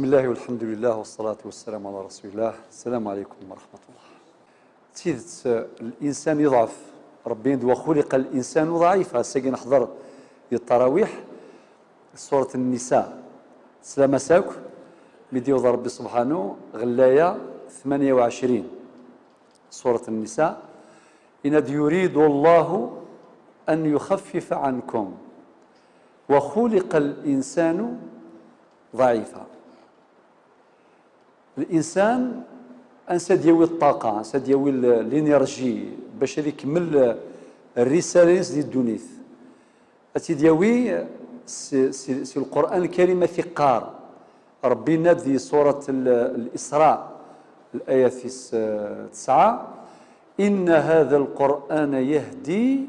بسم الله والحمد لله والصلاة والسلام على رسول الله. السلام عليكم ورحمة الله. تيدت الإنسان يضعف ربي وخلق الإنسان ضعيفا. ساقي نحضر التراويح سورة النساء سلام ساك مدي وضع ربي سبحانه غلاية 28 سورة النساء. إن يريد الله أن يخفف عنكم وخلق الإنسان ضعيفا. الانسان انسى ديال الطاقه، انسى ديال الانرجي باش يكمل الرساله ديال الدنيا. اتي دياوي سي القران الكريم ثقار ربي نادي سوره الاسراء الايه 9 ان هذا القران يهدي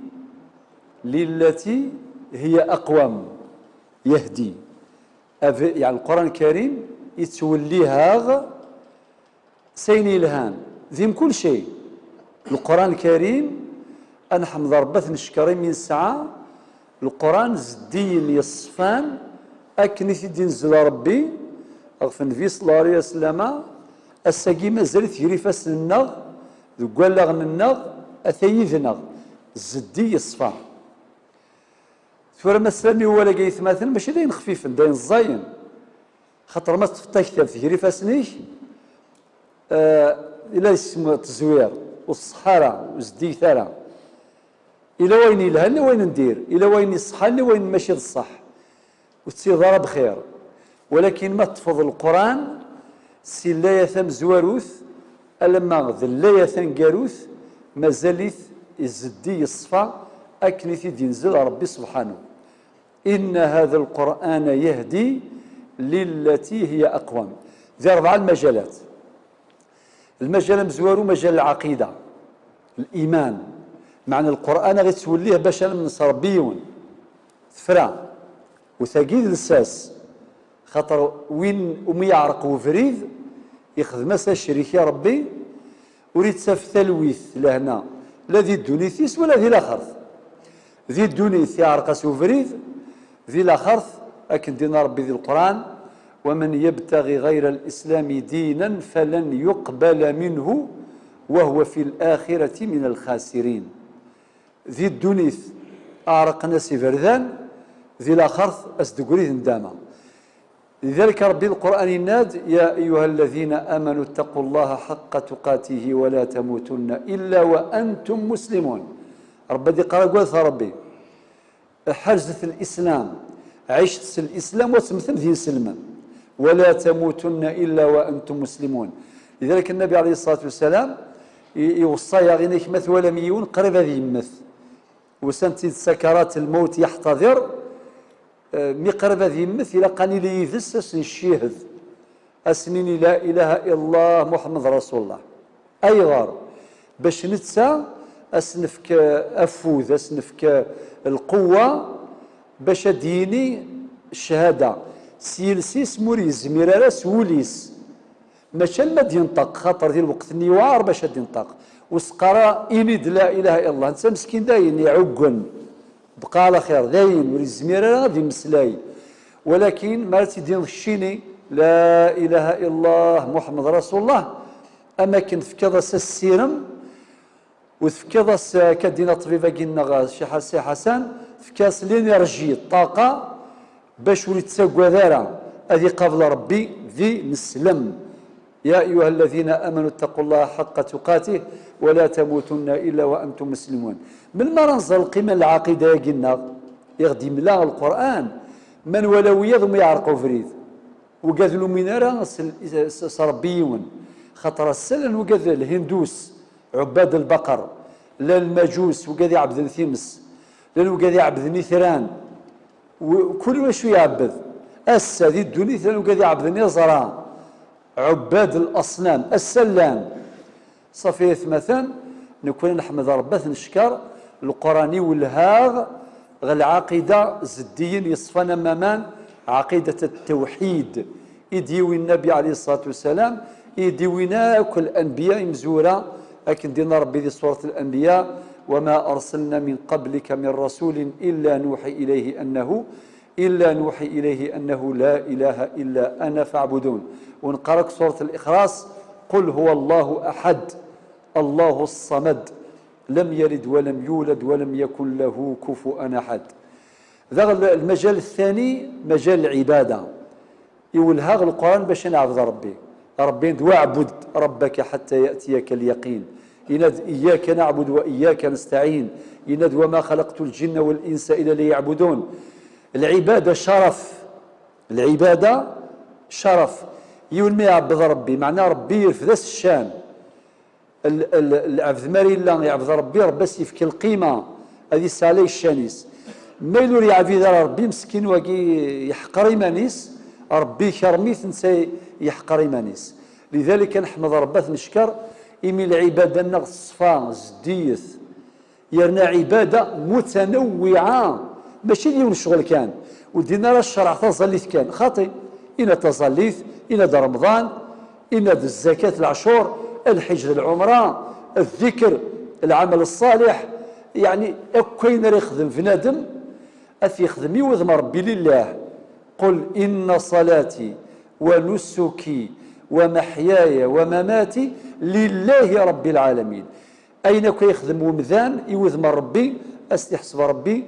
للتي هي اقوم. يهدي يعني القران الكريم يتوليها سيني الهان ذيم كل شيء. القرآن الكريم أنحمد ربي نشكري من ساعة القرآن زدين يصفان أكني في نزل ربي أغفى النبي صلى الله عليه وسلم الساقي مازال ثيري فاس النغ قال لغن النغ أثيذ زدي يصفان ثورة مسلمي ولا قيث مثلا ماشي داين خفيف داين الزاين خاطر ما تفتح كتاب ثيري فاسنيش إلا اسم التزوير والصحارى وزدي ثرى إلا وين يلهن وين ندير إلا وين يصحن وين ماشي الصح وتصير ضرب خير. ولكن ما تفضل القرآن سي لا يثم زواروث ألما ذا لا يثم قاروث مازالت الزدي الصفا أكني في دينزل ربي سبحانه. إن هذا القرآن يهدي للتي هي أقوم. ذي 4 المجالات. المجال مزوارو مجال العقيدة الإيمان معنى القرآن غير توليه باش من ربيون ثفرا وثقيل الساس خاطر وين يعرق وفريد يخدم مسا الشريك يا ربي وريد ساف ثلويث لهنا لا ذي الدونيثيس ولا ذي الآخرث. ذي الدونيث يعرق سوفريد ذي الآخرث لكن دين ربي ذي القرآن ومن يبتغي غير الإسلام دينا فلن يقبل منه وهو في الآخرة من الخاسرين. ذي الدنيث أعرق ناس فردان ذي الآخر أصدقوري ندامة. لذلك ربي القرآن يناد يا أيها الذين آمنوا اتقوا الله حق تقاته ولا تموتن إلا وأنتم مسلمون. ربي قال قلت ربي حرزة الإسلام عشت الإسلام وتمثل ذي سلما ولا تموتن إلا وأنتم مسلمون. لذلك النبي عليه الصلاة والسلام يوصى يغينيك مثل ولا ميون قريب هذه يمث وسنتي سكرات الموت يحتضر مقرب هذه يمث إلى قاني لي يذسس الشيهد أسنيني لا إله إلا الله محمد رسول الله أي غار باش نتسى أسنفك أفوذ أسنفك القوة باش ديني الشهادة سيلسيس موريز ميراراس وليس ماشي ما ينطق خاطر ذي الوقت النوار باش ينطق وسقرا إنيد لا إله إلا الله أنت مسكين داين يعقن بقى على خير داين وريز ميرارا غادي مسلاي ولكن ما تدين الشيني لا إله إلا الله محمد رسول الله أماكن في كذا السيرم وفي كذا كدينا طبيبة قلنا شي حسن في كاس الانرجي الطاقه باش وليت تساقوا ذارا هذه قبل ربي ذي نسلم. يا ايها الذين امنوا اتقوا الله حق تقاته ولا تموتن الا وانتم مسلمون. من ما ننزل القيمه العقيده قلنا يغدي ملا القران من ولويه ثم يعرقوا فريد وقاذلوا منارا ربيون خاطر السلن وقاذ الهندوس عباد البقر لا المجوس وقاذ عبد الثمس لأنه قاعد يعبد نثران وكل واش يعبد أسا ذي الدنيا لأنه قاعد يعبد نظران عباد الأصنام السلام صفية مثلا نكون نحمد ربي نشكر القراني والهاغ العقيدة زديين يصفنا مامان عقيدة التوحيد يديوي النبي عليه الصلاة والسلام يديوينا كل الأنبياء مزورة لكن دينا ربي ذي سورة الأنبياء وما أرسلنا من قبلك من رسول إلا نوحي إليه أنه إلا نوحي إليه أنه لا إله إلا أنا فاعبدون. ونقرأ سورة الإخلاص: قل هو الله أحد الله الصمد لم يلد ولم يولد ولم يكن له كفوا أحد. ذا المجال الثاني مجال العبادة، يولها القرآن باش نعبد ربي واعبد ربك حتى يأتيك اليقين. يناد إياك نعبد وإياك نستعين. يناد وما خلقت الجن والإنس إلا ليعبدون. العبادة شرف، العبادة شرف. يول ما يعبد ربي معناه ربي يرفد الشان. العبد ماري الله يعبد ربي يفك القيمة هذه سالي الشانيس. ما يلور يعبد ربي مسكين واقي يحقر إيمانيس، ربي كرميث نسى يحقر إيمانيس. لذلك نحمد ربي نشكر إمي العبادة نغص صفا زديث يرنا عبادة متنوعة ماشي ديال الشغل كان ودينا راه الشرع تصليت كان خاطي إن تصليت إن دا رمضان إن دا الزكاة العشور الحج العمرة الذكر العمل الصالح. يعني كاين راه يخدم في نادم أث يخدم يوذم ربي لله. قل إن صلاتي ونسكي ومحياي ومماتي لله رب العالمين. أين كيخدم ومذان يوذم ربي استحسب ربي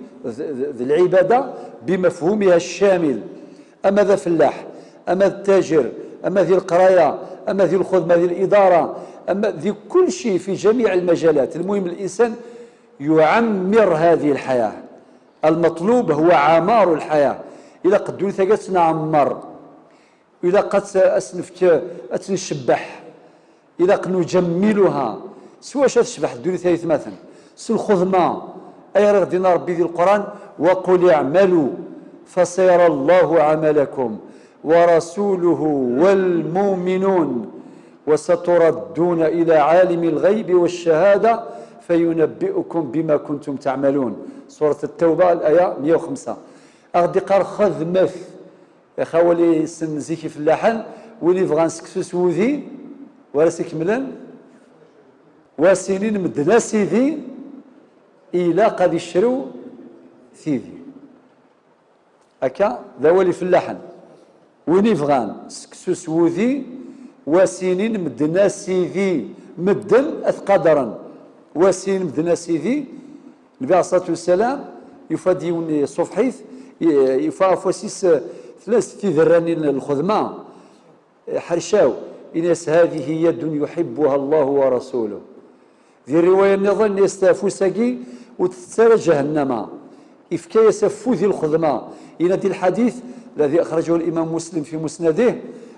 ذي العبادة بمفهومها الشامل. أما ذا فلاح، أما التاجر، أما ذي القراية، أما ذي الخدمة، ذي الإدارة، أما ذي كل شيء في جميع المجالات. المهم الإنسان يعمر هذه الحياة. المطلوب هو عمار الحياة. إذا قد ثقت نعمر، إذا قد أسنفك أتنشبح، إذا قد نجملها سواء تشبح الدنيا ثالث مثلا الخدمة. أي غدينا ربي ذي القرآن: وقل اعملوا فسيرى الله عملكم ورسوله والمؤمنون وستردون إلى عالم الغيب والشهادة فينبئكم بما كنتم تعملون. سورة التوبة الآية 105. أغدي قار خذمث يا خاولي سنزيكي في اللحن ولي بغا نسكسو سوذي ولا سيكملن وسنين مدنا سيدي إلا قد يشرو ثيذي هكا ذا ولي في اللحن وين بغان سكسو سوذي وسنين مدنا سيدي مدن أثقدرا وسنين مدنا سيدي النبي عليه الصلاة والسلام يفادي صفحيث يفافوسيس ثلاث ذراني الخدمة حرشاو إنس هذه يد يحبها الله ورسوله. ذي الرواية النظر يستافوسكي وتتسارى جهنم إفكا يسفو ذي الخدمة. إن ذي الحديث الذي أخرجه الإمام مسلم في مسنده،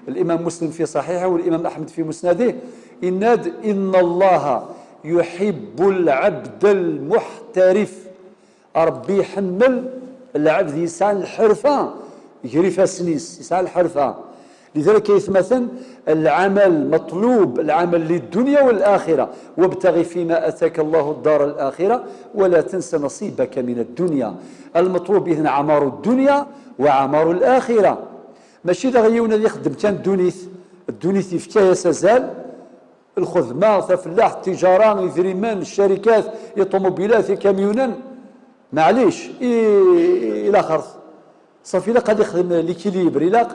الإمام مسلم في صحيحه والإمام أحمد في مسنده: إن الله يحب العبد المحترف. ربي يحمل العبد يسعى الحرفة يجري سنيس يسعى الحرفة. لذلك يتمثل العمل مطلوب، العمل للدنيا والآخرة. وابتغي فيما أتاك الله الدار الآخرة ولا تنس نصيبك من الدنيا. المطلوب إذن عمار الدنيا وعمار الآخرة. ماشي دغيونا اللي يخدم كان الدونيث يفتايا سازال الخدمة فلاح التجارة الذريمان الشركات الطوموبيلات الكاميونان معليش إلى خرث صافي لا قد يخدم ليكيليبر إلا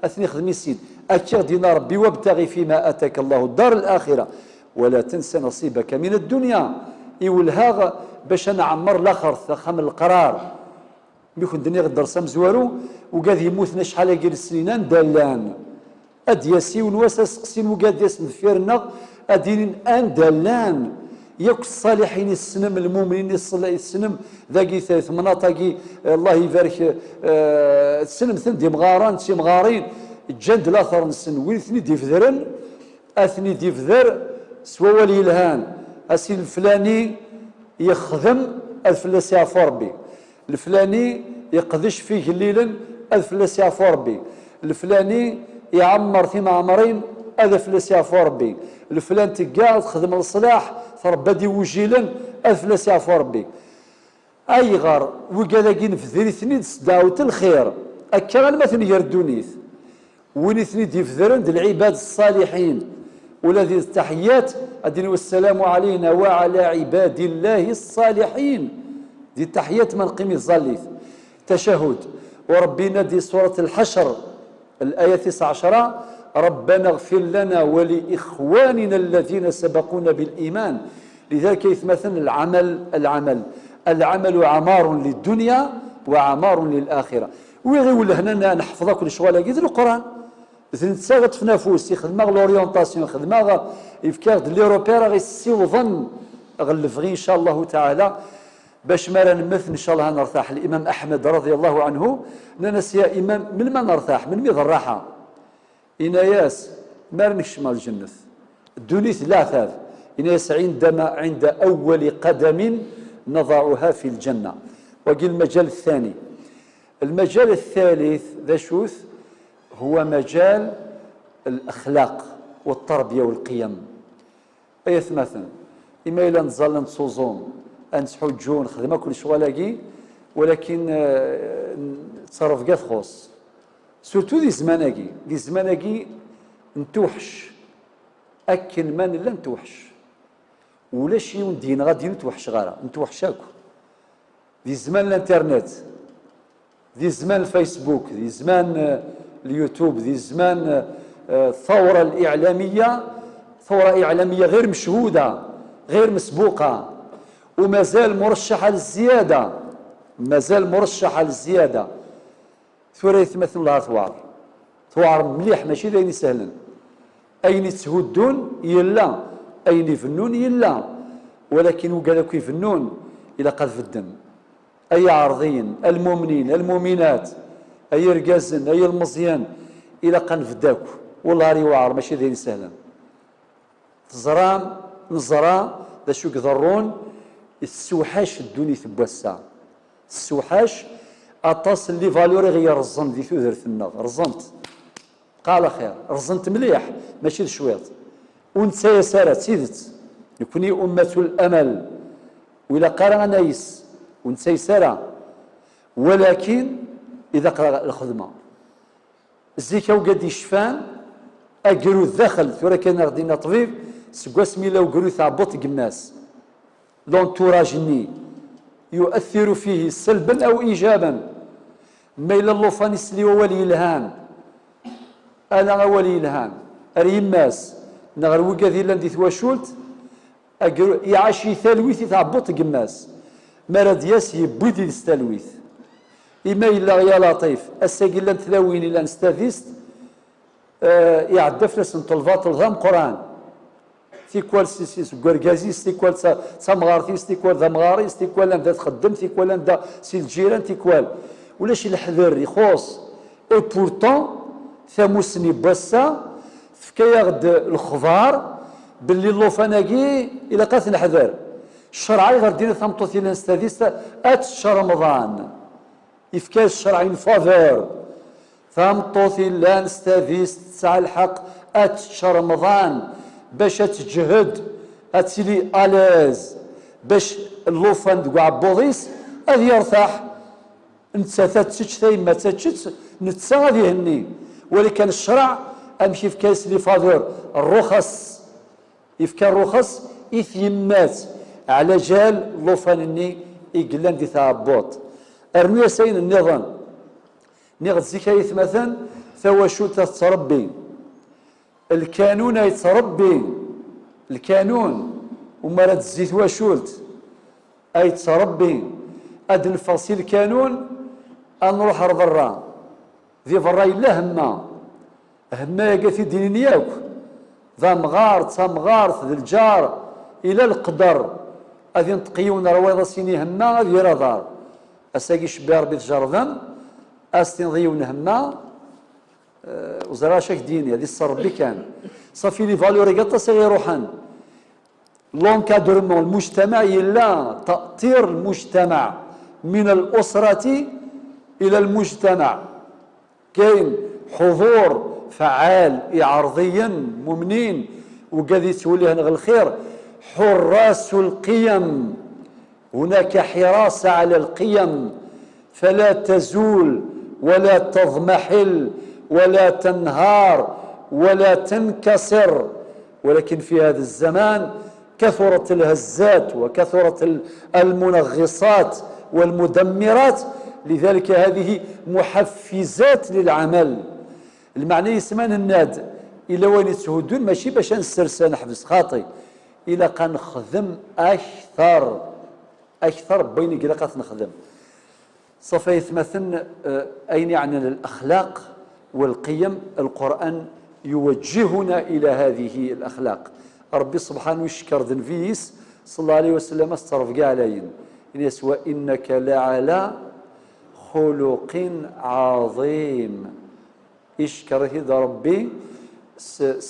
أثني يخدم السيد أكيغ دينا ربي وابتغي فيما آتاك الله الدار الآخرة ولا تنسى نصيبك من الدنيا. يولها باش نعمر لاخرث خم القرار بيكون دنيا غدر سمزوارو وقاد يموتنا شحال كير السنين دالان أدياسي ونواسا سقسين وقاد ياسم فيرنا أدين أن دالان ياك الصالحين السنم المؤمنين السنم ذاكي ثالث مناطقي الله يبارك السنم ثندي مغاران تسي مغارين جند الاثر نسن وين ثني ديفذرن اثني ديفذر سوا ولي الهان اسي الفلاني يخدم الفلاس يعفو ربي، الفلاني يقدش فيه ليلا الفلاس يعفو ربي، الفلاني يعمر في معمرين هذا فلاس يعفو ربي، الفلان تقاعد خدم الصلاح فربا دي وجيلا الفلاس يعفو ربي. اي غار وكالاكين في ذريثني دعوة الخير اكا مثلا يردونيث وين ثني ديفذرن العباد الصالحين والذي التحيات أدين والسلام علينا وعلى عباد الله الصالحين. دي التحيات من قيم الظليث تشهد وربي نادي سورة الحشر الآية 19: ربنا اغفر لنا ولإخواننا الذين سبقونا بالإيمان. لذلك يتمثل العمل عمار للدنيا وعمار للآخرة. ويغيول هنا نحفظ كل شغل كيد القرآن نتساغط في نفوس يخدم لوريونطاسيون يخدم يفكار ليروبير غيسيوضن غلفغي ان شاء الله تعالى باش ما نمثل ان شاء الله نرتاح. الامام احمد رضي الله عنه ناس يا امام من ما نرتاح من ميض الراحه اناياس ما نكشم الجنة الدنيث لا ثاث اناياس عند اول قدم نضعها في الجنه. وقيل المجال الثاني. المجال الثالث ذا شوث هو مجال الأخلاق والتربية والقيم. أيث مثلا إما إلا نظل نتصوزون نسحو الجون خدمة كل شغلاكي ولكن تصرف كاع تخص سورتو دي زماناكي نتوحش أكل ما لا نتوحش ولا شي وندين غادي نتوحش غير نتوحش أكو دي زمان الانترنت دي زمان الفيسبوك دي زمان اليوتيوب دي زمان الثورة الإعلامية ثورة إعلامية غير مشهودة غير مسبوقة ومازال مرشحة للزيادة ثورة يتمثل لها ثوار مليح ماشي داين سهلا أين يتهدون يلا أين يفنون يلا ولكن وقالوا يفنون إلى قذف الدم. أي عارضين المؤمنين المؤمنات أي رقازن أي المزيان إلى قنف داكو والله ري وعر ماشي داين سهلا نزرا ذا شو يقدرون السوحاش الدوني ثبوسا السوحاش أطاس اللي فالوري غير رزنت دي ثوثرت النار رزنت قال خير رزنت مليح ماشي شويط ونسى يسارة سيدت يكوني أمة الأمل وإلى قرأ نايس ونسى يسارة ولكن إذا قرأ الخدمة الزيكا وقد يشفان أقرو الداخل ثورة كان غدينا طبيب سكواس ميلا وقرو ثعبط قماس لونتوراجني يؤثر فيه سلبا أو إيجابا ما إلا اللوفان يسلي ولي الهان أنا ولي الهان أريماس نغر وقاذي لاندي ثواشولت يعاشي ثالويث يثعبط قماس مرض ياس يبودي الثالويث إما إلا يا لطيف الساقي لان تلاوين إلا نستاذيست يعدف لسن طلبات الغام قرآن تيكوال سيسيس قرقازيس تيكوال سامغارتيس تيكوال ذا مغاريس تيكوال لان ذا تخدم تيكوال لان ذا سي الجيران تيكوال ولاش الحذر يخوص اي بورتون ثاموسني باسا فكايا غد الخضار باللي اللوفاناكي إلا قاث الحذر الشرعي غير دينا ثامطوثي لان نستاذيست أتشهر رمضان يفكاش الشرعي فافور ثامطوثي لا نستافيس تسعى الحق أتشهر رمضان باش تجهد أتسيلي ألاز باش اللوفان دقوا عبوضيس أذ يرتاح نتساثات تشتش ثيما تشتش نتسا غادي يهني ولكن الشرع أمشي يفكاس لي فافور الرخص يفكا الرخص إثيمات على جال اللوفان يقلان دي ثابوط أرمي سين النظام نغد زكاية يتمثل ثواشو تتربي الكانون يتربي الكانون ومرات الزيت واشولت أي تربي أد الفصيل كانون أنروح برا ذي برا إلا هما يقاثي دين ياك ذا مغار تمغار ذي الجار إلى القدر أذي نتقيون رويضة سيني هما ذي رضار أساقي شبير بيت جردن أستنضيون هما وزرا شاك ديني هذه الصربي كان صافي لي فالوري قطا سيروحان لونكادرمون المجتمع يلا تأطير المجتمع من الأسرة إلى المجتمع كاين حضور فعال عرضيا مؤمنين وقاذي تولي هنا الخير حراس القيم هناك حراسة على القيم فلا تزول ولا تضمحل ولا تنهار ولا تنكسر ولكن في هذا الزمان كثرت الهزات وكثرت المنغصات والمدمرات لذلك هذه محفزات للعمل. المعنى يسمان الناد إلا وين يتهدون ماشي باش نسرسى نحبس خاطي، إلا كنخدم أكثر بين قلقات نخدم. سوف يتمثل أين يعني الأخلاق والقيم. القرآن يوجهنا إلى هذه الأخلاق. ربي سبحانه يشكر ذنفيس صلى الله عليه وسلم استرف كاع علينا وإنك لعلى خلق عظيم. يشكر هذا ربي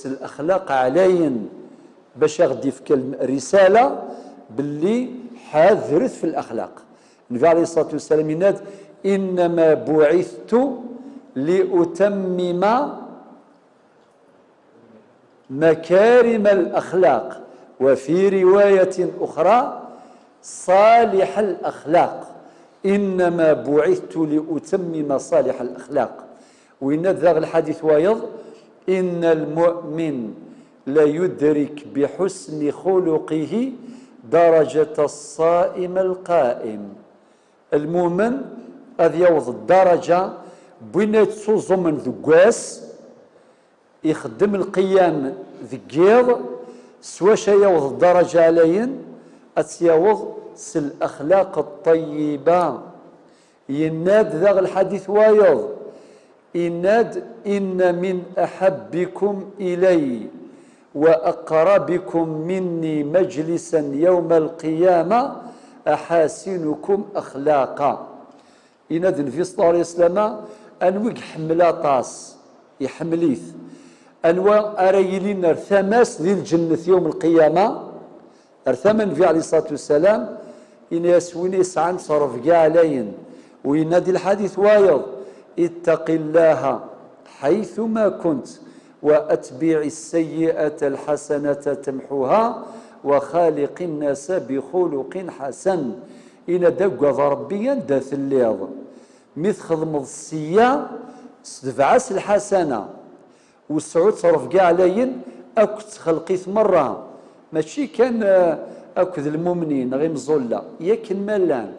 الأخلاق علين باش غدي في الرسالة باللي حاذرت في الأخلاق. النبي عليه الصلاة والسلام يناد إنما بعثت لأتمم مكارم الأخلاق، وفي رواية أخرى صالح الأخلاق. إنما بعثت لأتمم صالح الأخلاق. ويناد ذا الحديث وايض إن المؤمن لا يدرك بحسن خلقه درجة الصائم القائم. المؤمن هذا يوض الدرجة بين تصوم من ذقاس يخدم القيام ذكير سوا يوض الدرجة عليين أتيوض الأخلاق الطيبة. يناد ذا الحديث وايض يناد إن من أحبكم إلي وأقربكم مني مجلسا يوم القيامة أحاسنكم أخلاقا. يناد النبي صلى الله عليه وسلم أنوك حملا طاس يحمليث أنواع أريلين ارثماس ذي الجنة يوم القيامة ارثمن في عليه الصلاة والسلام إن يسويني سعن صرف كاع علين. وينادي الحديث وايض اتق الله حيثما كنت وأتبع السيئة الحسنة تمحوها وخالق الناس بخلق حسن. إن دقوا ربيا داث الليض مثل خدم السيئة ستفعس الحسنة والسعود صرف كاع علين أكت خلقيت مرة ماشي كان أكد المؤمنين غير مزولة ياكن ملان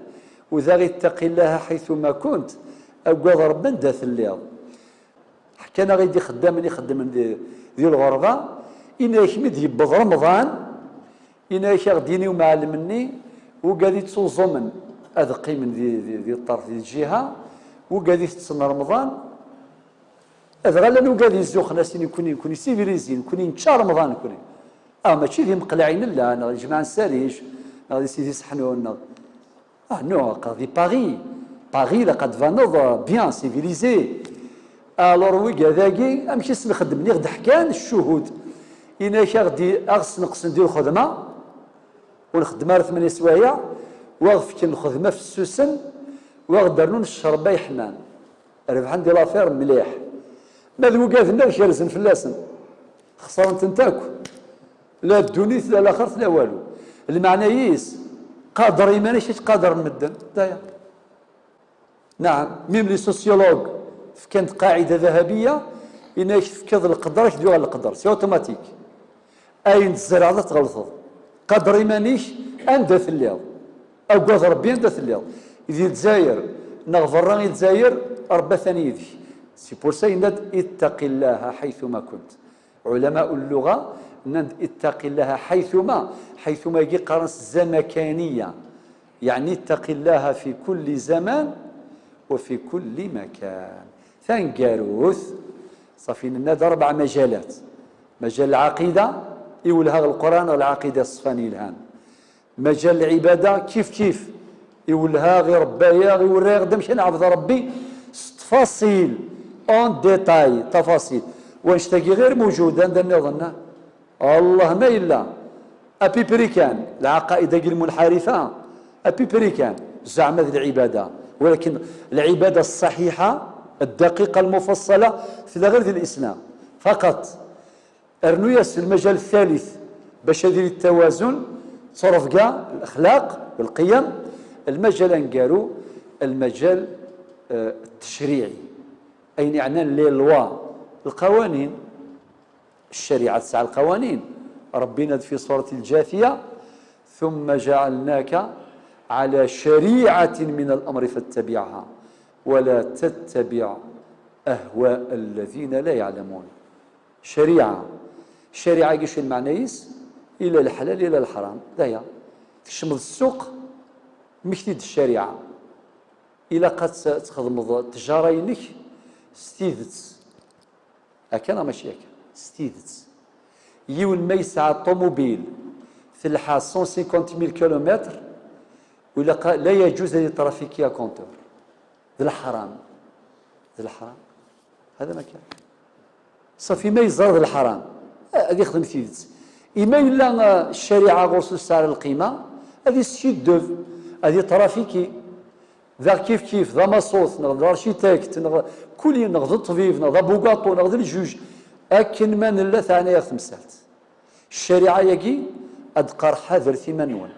وذا اتق الله حيثما كنت أقوى ربنا داث الليض. حكينا غيدي خدام ذي الغربة إنا يحمد يبض رمضان إنا يخديني ومعلمني وقادي تصوزمن أذقي من ذي الطرف ذي الجهة وقادي تتصنى رمضان أذغالا وقادي يزوخ ناس يكوني سيفيليزين يكوني نتشا رمضان يكوني ماشي ذي مقلعين لا أنا الجماعة نساليش غادي سيدي سحنون نو قاضي باغي لقد فانوض بيان سيفيليزي. الور وي هذاكي امشي نخدم لي غد حكان الشهود إنا غادي أغس نقص ندير الخدمة ونخدم 8 سوايع وغفك الخدمة في السوسن وغدرنون الشربة يحنان ربح عندي لافير مليح ما ذو قاثنا كيرزن فلاسن خسارة نتاكو لا الدونيث لا الاخر لا والو. المعنى ييس قادر يمانيش قادر مدن دايا. نعم ميم لي سوسيولوج كانت قاعده ذهبيه ان يفكض القدر يدير على القدر سي اوتوماتيك اين الزرعه تغلطوا قدر يمانيش اندث الليل او قاد ربي اندث الليل يدي الجزائر نغفر الجزائر ربا ثاني يدي سي بور سا اتق الله حيثما كنت. علماء اللغه اتق الله حيثما يجي قرنس الزمكانيه يعني اتق الله في كل زمان وفي كل مكان. ثان قاروث صافي لنا 4 مجالات. مجال العقيده يولها القران العقيده الصفاني الهان. مجال العباده كيف يولها غير ربايا غير ورا غدا مشي نعبد ربي تفاصيل اون ديتاي تفاصيل واشتكي غير موجود عندنا نظن الله ما الا ابيبريكان العقائد المنحرفه ابيبريكان زعما العباده ولكن العباده الصحيحه الدقيقه المفصله في غير الاسلام فقط. ارنوياس المجال الثالث باش يدير التوازن تصرف كاع الاخلاق والقيم. المجال نقالو المجال التشريعي اي يعني لي لوا القوانين الشريعه تسعى القوانين. ربنا في سوره الجاثيه ثم جعلناك على شريعه من الامر فاتبعها ولا تتبع أهواء الذين لا يعلمون. الشريعة كيش المعنيس إلى الحلال إلى الحرام دايا تشمل السوق مكتيد الشريعة إلا قد تخدم تجارينك ستيدت هكذا ماشي هكا ستيدت يون ما يسعى الطوموبيل في الحال 150,000 كيلومتر ولا لا يجوز أن ترافيكيا كونتور ذي الحرام هذا ما كان صافي ما يزرد الحرام هذه خدمة تيدت إما إلا الشريعة غوص سعر القيمة هذه ستيد دوف هذه ترافيكي ذا كيف ذا مصوص نغض الارشيتكت كل نغض الطبيب نغض بوغاطو نغض الجوج أكن ما نلا ثاني يا تمثالت الشريعة يجي أدقر حذر ثمن نون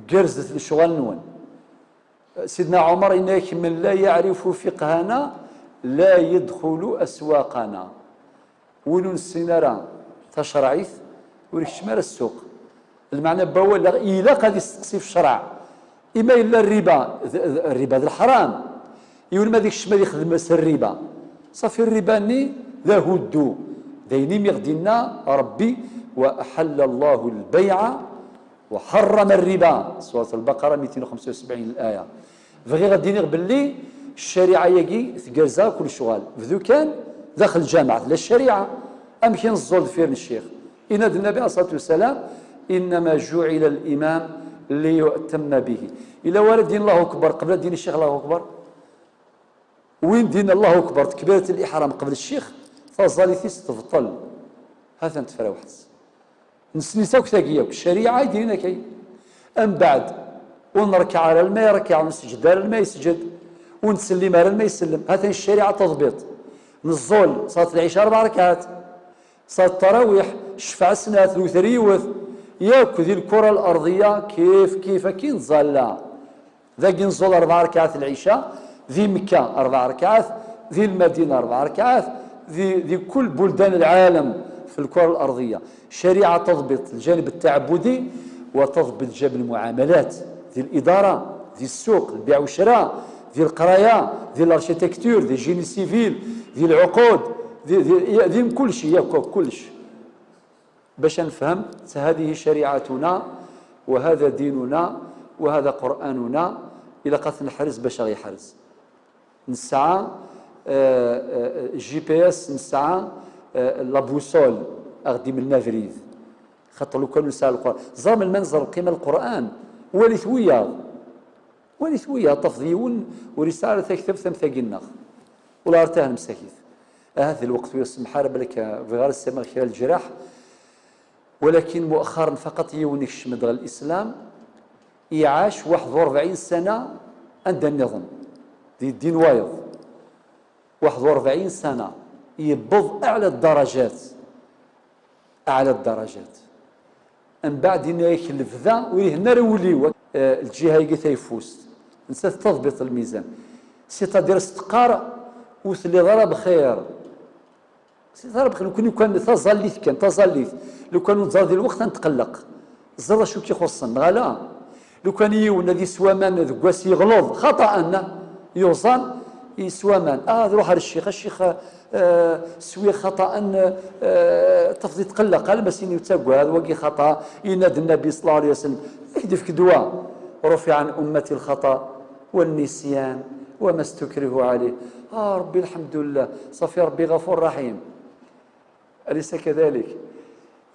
جرزت الشغل نون سيدنا عمر إنك من لا يعرف فقهنا لا يدخل أسواقنا ولون السنارة تشرعيث وريش مال السوق المعنى بوال إلا قد يستقصي في الشرع إما إلا الربا ذا الحرام يقول ما ديكش ما يخدم الربا صافي الربا ني ذا هدو داينيم يغدينا ربي وأحل الله البيع وحرم الربا سورة البقرة 275 الآية فغي غديني باللي الشريعة يجي تجازا كل شغال بذو كان داخل الجامعة لا الشريعة أمكن الزول فيرن الشيخ إن النبي عليه الصلاة والسلام إنما جعل الإمام ليؤتم به إلا ولد دين الله أكبر قبل دين الشيخ الله أكبر وين دين الله أكبر تكبيرة الإحرام قبل الشيخ فالظالثيس تفضل هذا نتفرى واحد نسنساوك ثاقياك الشريعة دينا كي أم بعد ونركع على الماء يركع ونسجد على الماء يسجد ونسلم على الماء يسلم هذا الشريعة تضبط نزول صلاة العشاء 4 ركعات صلاة التراويح شفع سنات الوثريوث ياك ذي الكرة الأرضية كيف كي نزال ذاك نزول 4 ركعات العشاء ذي مكة 4 ركعات ذي المدينة 4 ركعات ذي كل بلدان العالم في الكرة الأرضية شريعة تضبط الجانب التعبدي وتضبط جانب المعاملات ذي الإدارة ذي السوق البيع والشراء ذي القراية ذي الارشيتكتور ذي الجيني سيفيل ذي العقود ذي كل شيء ياك كل شيء باش نفهم هذه شريعتنا وهذا ديننا وهذا قرآننا إلى قد نحرز باش غيحرز نسعى GPS نسعى لابوسول أغدي من النافريد خاطر لو كان نسعى القرآن زرم المنظر قيمة القرآن ولثوية تفضيون ورسالة تكتب ثم ثقينا ولا ارتاح مساكيث هذا الوقت يسمح لك في غير السماء خلال الجراح ولكن مؤخرا فقط يونيكش مدغ الإسلام يعاش 41 سنة عند النظام دي الدين وايض 41 سنة يبض أعلى الدرجات من بعد ينايك الفذا ويهنا رولي الجهة يقيت يفوز نسى تضبط الميزان سيتادير استقار وثلي ضرب خير لو كان تظليت لو كانوا تزاد الوقت نتقلق الزرا شو كيخصنا غلا لو كان يون ذي سوامان ذكواس يغلظ خطأ يوصل يسوامان روح الشيخ سوي خطأ تفضي تقلق قال بس يتسوى هذا وقي خطأ ينادي النبي صلى الله عليه وسلم يحدث كدواء رفع عن أمتي الخطأ والنسيان وما استكره عليه ربي الحمد لله صافي ربي غفور رحيم أليس كذلك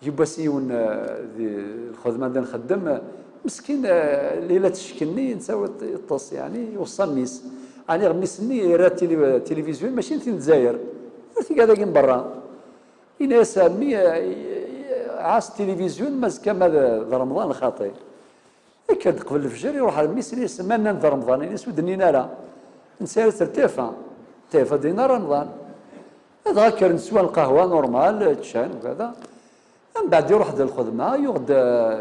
يبقى سيون الخدمة اللي نخدم مسكين ليلة تشكلني نساوي الطص يعني يوصل نيس يعني غمسني يرى التلفزيون ماشي في الجزائر في هذا كاين برا إنا سامي عاس التلفزيون مازال ما رمضان خاطي كان قبل الفجر يروح على الميسري سمانا ذا رمضان يسود النينارة نسير ترتيفا دينا رمضان هذا كان نسوى القهوة نورمال تشان وكذا من بعد يروح ذا الخدمة يغد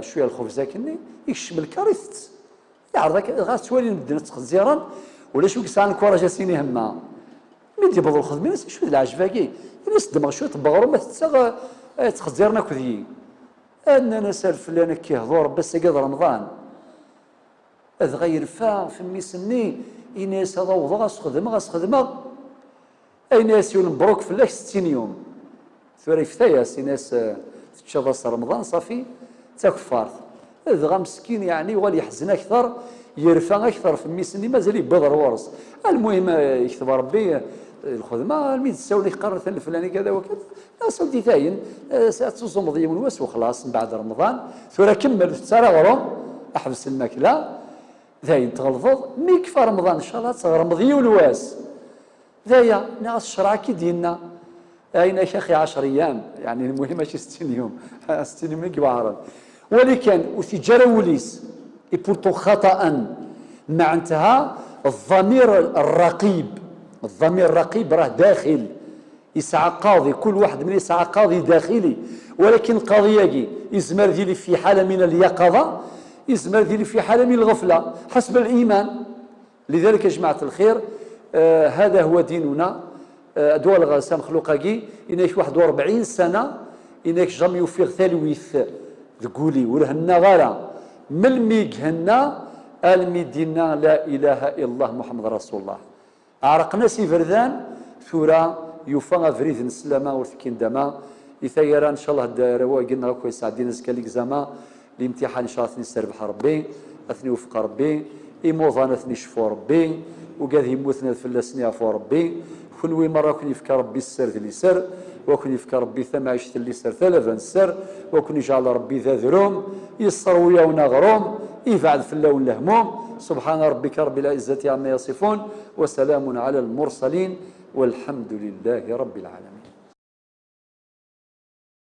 شوية الخبز كني يكشم الكارث يعرضك غاس توالي المدينة تخزيرا ولا شو كسان الكورة جاسيني هما من يبغوا الخدمة ناس شو العجباكي الناس دماغ شوية تبغروا ما تتسغ تخزيرنا كذي أنا نسال فلان كيهضر بس قد رمضان أتغير في ميسني إناس هذا وضع خدمة أي ناس يقول مبروك فلاك 60 يوم ثوري فتاياس ناس تشوف رمضان صافي تكفرت هذا مسكين يعني يولي يحزن أكثر يرفع أكثر في الميسني مازال يبادر ورس المهم يكتب ربي الخدمة الميد تساوي قررت الفلاني كذا وكذا ناس ودي ثاين تصوم مضي ونواس وخلاص من بعد رمضان ثورة كمل تسارع غروم أحبس الماكلة ثاين تغلظض مي كفى رمضان إن شاء الله تصغر مضي ونواس ذايا ناس الشرع كي ديالنا أين يا أخي 10 أيام يعني المهم ماشي 60 يوم 60 يوم كبار ولكن وتجارة وليس بورتو خطأ مع انتهى الضمير الرقيب راه داخل يسعى قاضي كل واحد من يسعى قاضي داخلي ولكن القضية يزمر ديالي في حالة من اليقظة يزمر ديالي في حالة من الغفلة حسب الإيمان لذلك يا جماعة الخير هذا هو ديننا دول غاسة مخلوقة إنك 41 سنة إنك جام يوفيغ ثالويث تقولي ورهنا غارة من الميقهنا المدينة لا إله إلا الله محمد رسول الله عرقنا سيفردان ثورة يوفا فريد نسلامة ورثكين دما إثايرا إن شاء الله الدار قلنا كويس عدينا زكاليك زما الامتحان إن شاء الله نستربح ربي أثني وفق ربي إيموضان أثني شفو ربي وقاد يموتنا فلسني عفو ربي كل مرة كن يفكر ربي السر اللي سر وكن يفكر ربي ثم عيشت اللي سر ثلاثا السر وكن يجعل ربي ذا ذروم يسر ويا ونغروم يفعل في اللون الهموم سبحان ربك رب العزة عما يصفون وسلام على المرسلين والحمد لله رب العالمين.